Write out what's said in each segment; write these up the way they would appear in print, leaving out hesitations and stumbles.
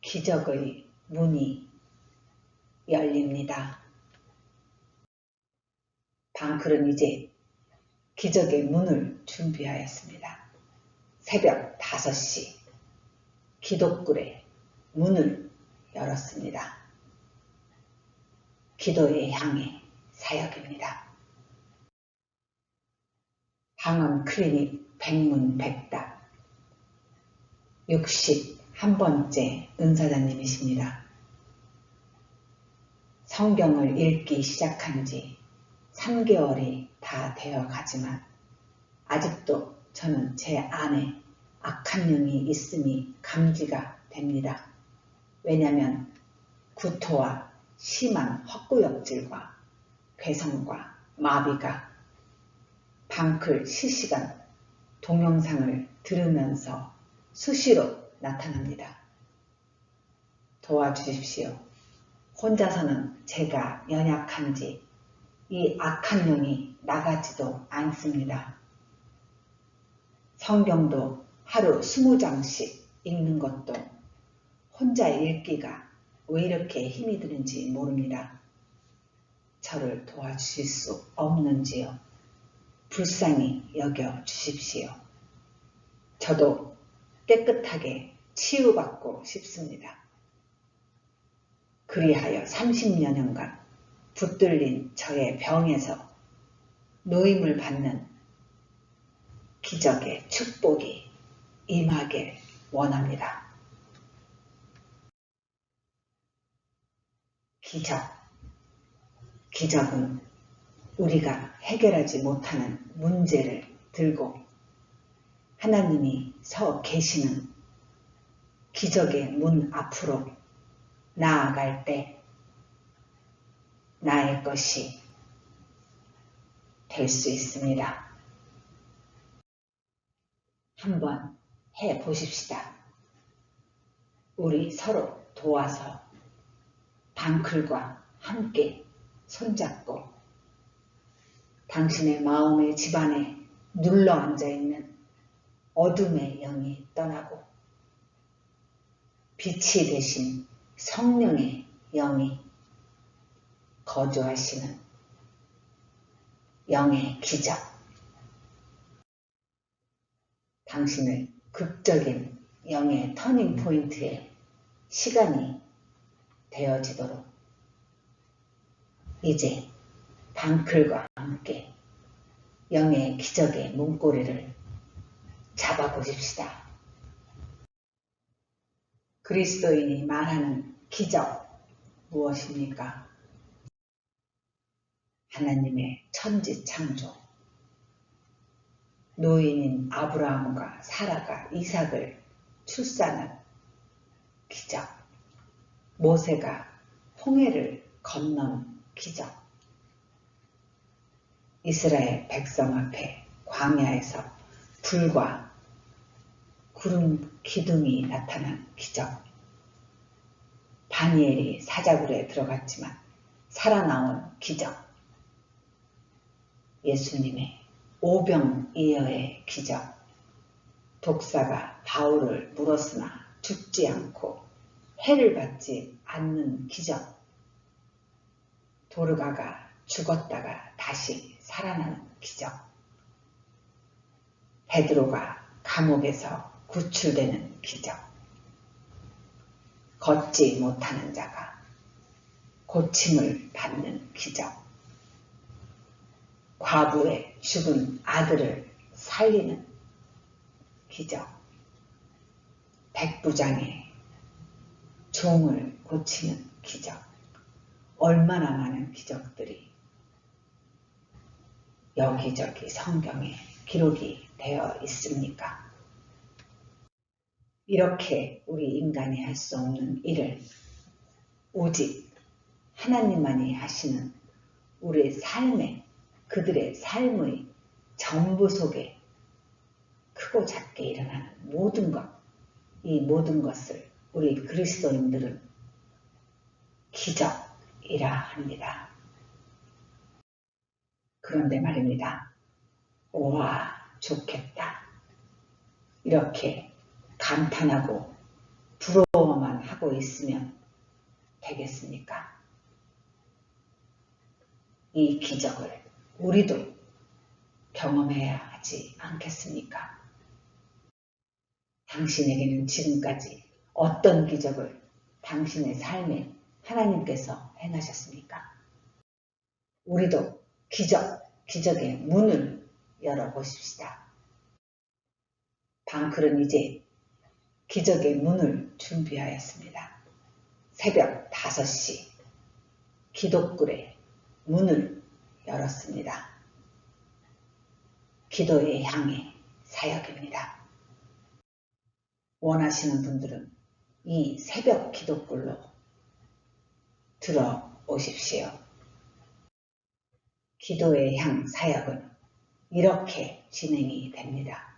기적의 문이 열립니다. 방클은 이제 기적의 문을 준비하였습니다. 새벽 5시 기도굴의 문을 열었습니다. 기도의 향해 사역입니다. 방언클리닉 백문백답 61번째 은사자님이십니다. 성경을 읽기 시작한 지 3개월이 다 되어 가지만 아직도 저는 제 안에 악한 영이 있음이 감지가 됩니다. 왜냐하면 구토와 심한 헛구역질과 괴성과 마비가 방클 실시간 동영상을 들으면서 수시로 나타납니다. 도와주십시오. 혼자서는 제가 연약한지 이 악한 영이 나가지도 않습니다. 성경도 하루 20장씩 읽는 것도 혼자 읽기가 왜 이렇게 힘이 드는지 모릅니다. 저를 도와주실 수 없는지요? 불쌍히 여겨 주십시오. 저도 깨끗하게 치유받고 싶습니다. 그리하여 30여 년간 붙들린 저의 병에서 노임을 받는 기적의 축복이 임하길 원합니다. 기적은 우리가 해결하지 못하는 문제를 들고 하나님이 서 계시는 기적의 문 앞으로 나아갈 때 나의 것이 될 수 있습니다. 한번 해보십시다. 우리 서로 도와서 방클과 함께 손잡고 당신의 마음의 집안에 눌러 앉아있는 어둠의 영이 떠나고 빛이 되신 성령의 영이 거주하시는 영의 기적, 당신을 극적인 영의 터닝 포인트의 시간이 되어지도록 이제 방클과 함께 영의 기적의 문고리를 잡아보십시다. 그리스도인이 말하는 기적 무엇입니까? 하나님의 천지창조, 노인인 아브라함과 사라가 이삭을 출산한 기적, 모세가 홍해를 건넌 기적, 이스라엘 백성 앞에 광야에서 불과 구름 기둥이 나타난 기적, 다니엘이 사자굴에 들어갔지만 살아나온 기적, 예수님의 오병이어의 기적, 독사가 바울을 물었으나 죽지 않고 해를 받지 않는 기적, 도르가가 죽었다가 다시 살아나는 기적, 베드로가 감옥에서 구출되는 기적, 걷지 못하는 자가 고침을 받는 기적, 과부의 죽은 아들을 살리는 기적, 백부장의 종을 고치는 기적, 얼마나 많은 기적들이 여기저기 성경에 기록이 되어 있습니까? 이렇게 우리 인간이 할 수 없는 일을 오직 하나님만이 하시는 우리의 삶에, 그들의 삶의 전부 속에 크고 작게 일어나는 모든 것, 이 모든 것을 우리 그리스도인들은 기적이라 합니다. 그런데 말입니다. 와, 좋겠다. 이렇게 감탄하고 부러워만 하고 있으면 되겠습니까? 이 기적을 우리도 경험해야 하지 않겠습니까? 당신에게는 지금까지 어떤 기적을 당신의 삶에 하나님께서 행하셨습니까? 우리도 기적의 문을 열어보십시다. 방클은 이제 기적의 문을 준비하였습니다. 새벽 5시 기도굴의 문을 열었습니다. 기도의 향의 사역입니다. 원하시는 분들은 이 새벽 기도굴로 들어오십시오. 기도의 향 사역은 이렇게 진행이 됩니다.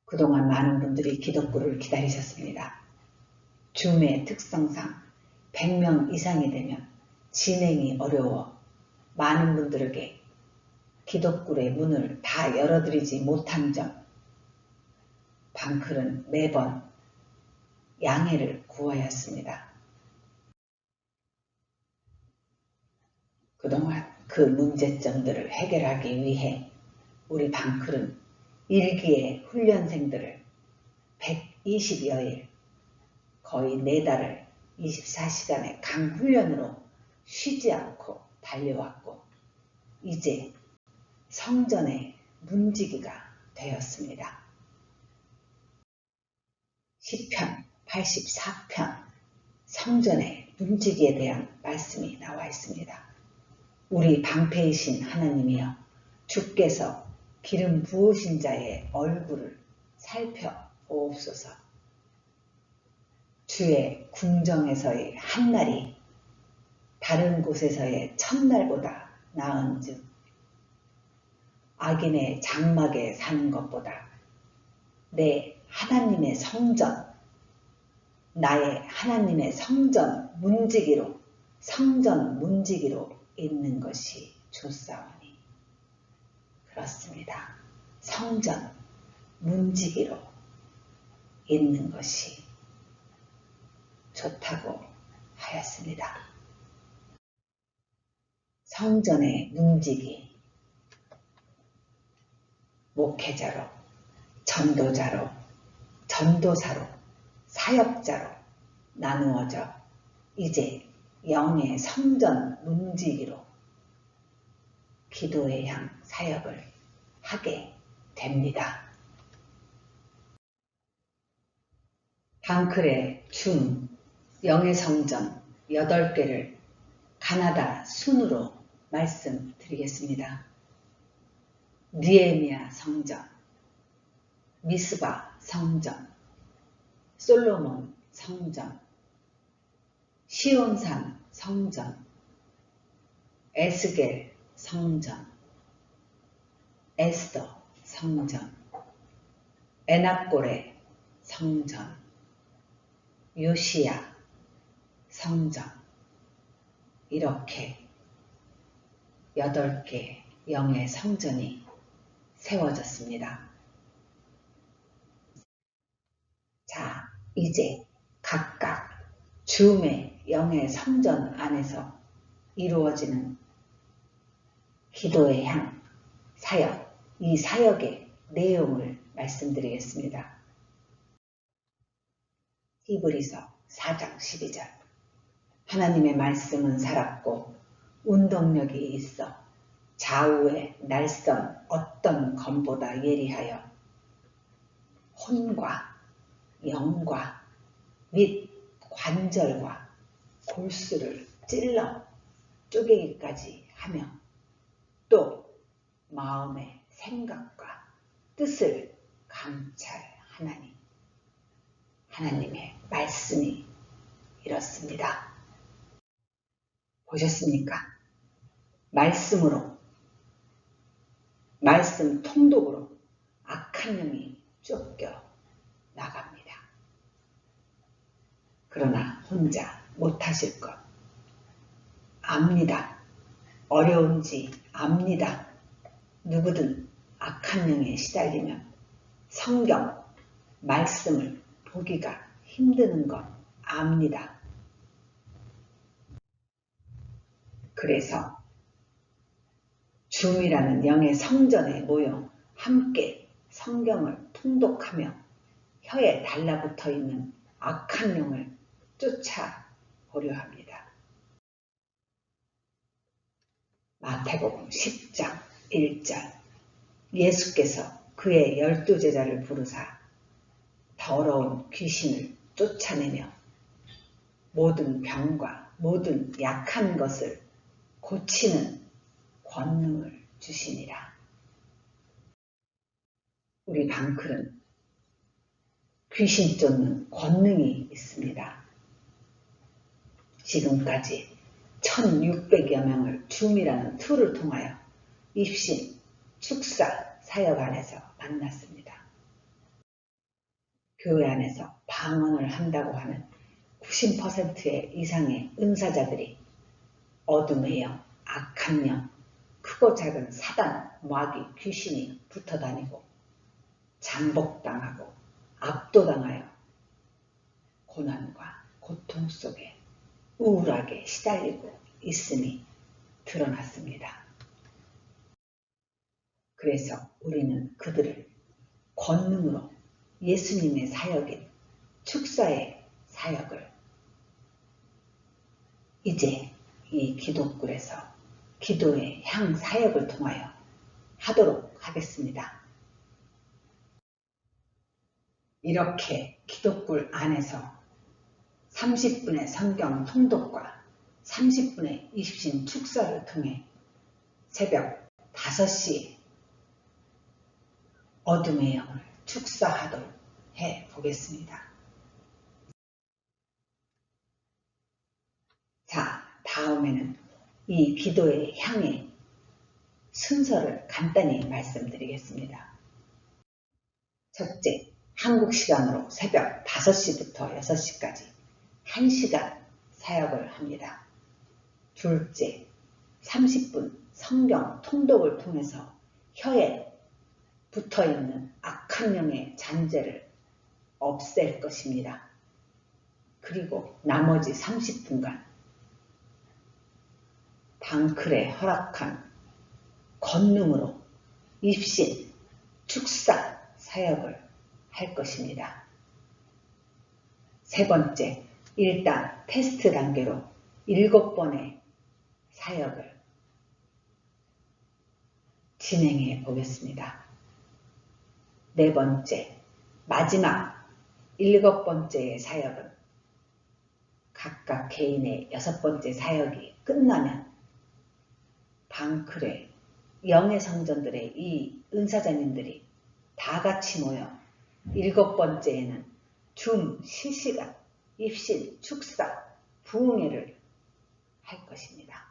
그동안 많은 분들이 기도굴을 기다리셨습니다. 줌의 특성상 100명 이상이 되면 진행이 어려워 많은 분들에게 기도굴의 문을 다 열어드리지 못한 점, 방클은 매번 양해를 구하였습니다. 그동안 그 문제점들을 해결하기 위해 우리 방클은 일기의 훈련생들을 120여일, 거의 4달을 24시간의 강훈련으로 쉬지 않고 달려왔고 이제 성전의 문지기가 되었습니다. 시편 84편 성전의 문지기에 대한 말씀이 나와 있습니다. 우리 방패이신 하나님이여, 주께서 기름 부으신 자의 얼굴을 살펴보옵소서. 주의 궁정에서의 한날이 다른 곳에서의 첫날보다 나은즉 악인의 장막에 사는 것보다 내 하나님의 성전, 나의 하나님의 성전 문지기로 있는 것이 좋사오니. 그렇습니다. 성전 문지기로 있는 것이 좋다고 하였습니다. 성전의 문지기, 목회자로, 전도자로, 전도사로, 사역자로 나누어져 이제 영의 성전 문지기로 기도의 향 사역을 하게 됩니다. 방클의 영의 성전 8개를 가나다 순으로 말씀드리겠습니다. 느헤미야 성전, 미스바 성전, 솔로몬 성전, 시온산 성전, 에스겔 성전, 에스더 성전, 에낙골의 성전, 요시야 성전, 이렇게 8개 영의 성전이 세워졌습니다. 자, 이제 각각 줌의 영의 성전 안에서 이루어지는 기도의 향 사역, 이 사역의 내용을 말씀드리겠습니다. 히브리서 4장 12절. 하나님의 말씀은 살았고 운동력이 있어 좌우의 날선 어떤 검보다 예리하여 혼과 영과 및 관절과 골수를 찔러 쪼개기까지 하며 또 마음의 생각과 뜻을 감찰하나니. 하나님의 말씀이 이렇습니다. 보셨습니까? 말씀으로, 말씀 통독으로 악한 영이 쫓겨 나갑니다. 그러나 혼자 못하실 것 압니다. 어려운지 압니다. 누구든 악한 영에 시달리면 성경, 말씀을 보기가 힘드는 건 압니다. 그래서 줌이라는 영의 성전에 모여 함께 성경을 통독하며 혀에 달라붙어 있는 악한 영을 쫓아보려 합니다. 마태복음 10장 1절 예수께서 그의 12제자를 부르사 더러운 귀신을 쫓아내며 모든 병과 모든 약한 것을 고치는 권능을 주시니라. 우리 방클은 귀신 쫓는 권능이 있습니다. 지금까지 1600여 명을 줌이라는 툴을 통하여 입신, 축사, 사역 안에서 만났습니다. 교회 안에서 방언을 한다고 하는 90% 이상의 은사자들이 어둠의 영, 악한 영, 크고 작은 사단, 마귀, 귀신이 붙어다니고 잠복당하고 압도당하여 고난과 고통 속에 우울하게 시달리고 있음이 드러났습니다. 그래서 우리는 그들을 권능으로 예수님의 사역인 축사의 사역을 이제 이 기독굴에서 기도의 향 사역을 통하여 하도록 하겠습니다. 이렇게 기독굴 안에서 30분의 성경 통독과 30분의 입신 축사를 통해 새벽 5시에 어둠의 영을 축사하도록 해보겠습니다. 자, 다음에는 이 기도의 향의 순서를 간단히 말씀드리겠습니다. 첫째, 한국 시간으로 새벽 5시부터 6시까지 1시간 사역을 합니다. 둘째, 30분 성경 통독을 통해서 혀에 붙어있는 악한 영의 잔재를 없앨 것입니다. 그리고 나머지 30분간 방클에 허락한 권능으로 입신, 축사 사역을 할 것입니다. 세 번째, 일단 테스트 단계로 7번의 사역을 진행해 보겠습니다. 네 번째, 마지막 7번째의 사역은 각각 개인의 6번째 사역이 끝나면 방클의 영의 성전들의 이 은사자님들이 다 같이 모여 7번째에는 줌 실시간 입신, 축사, 부흥회를 할 것입니다.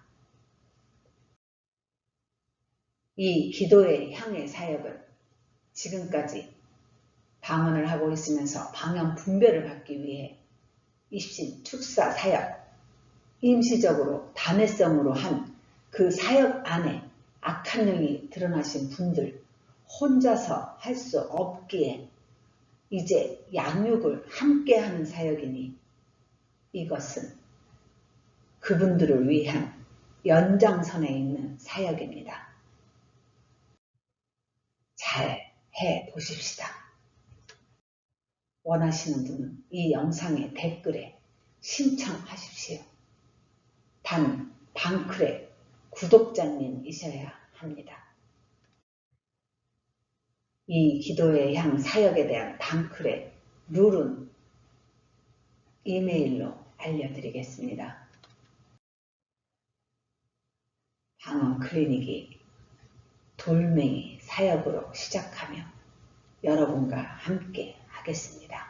이 기도의 향의 사역은 지금까지 방언을 하고 있으면서 방언 분별을 받기 위해 입신, 축사, 사역, 임시적으로 단회성으로 한 그 사역 안에 악한 영이 드러나신 분들 혼자서 할 수 없기에 이제 양육을 함께하는 사역이니 이것은 그분들을 위한 연장선에 있는 사역입니다. 잘 해보십시다. 원하시는 분은 이 영상의 댓글에 신청하십시오. 단 방클의 구독자님이셔야 합니다. 이 기도의 향 사역에 대한 방클의 룰은 이메일로 알려드리겠습니다. 방언 클리닉이 돌멩이 사역으로 시작하며 여러분과 함께 하겠습니다.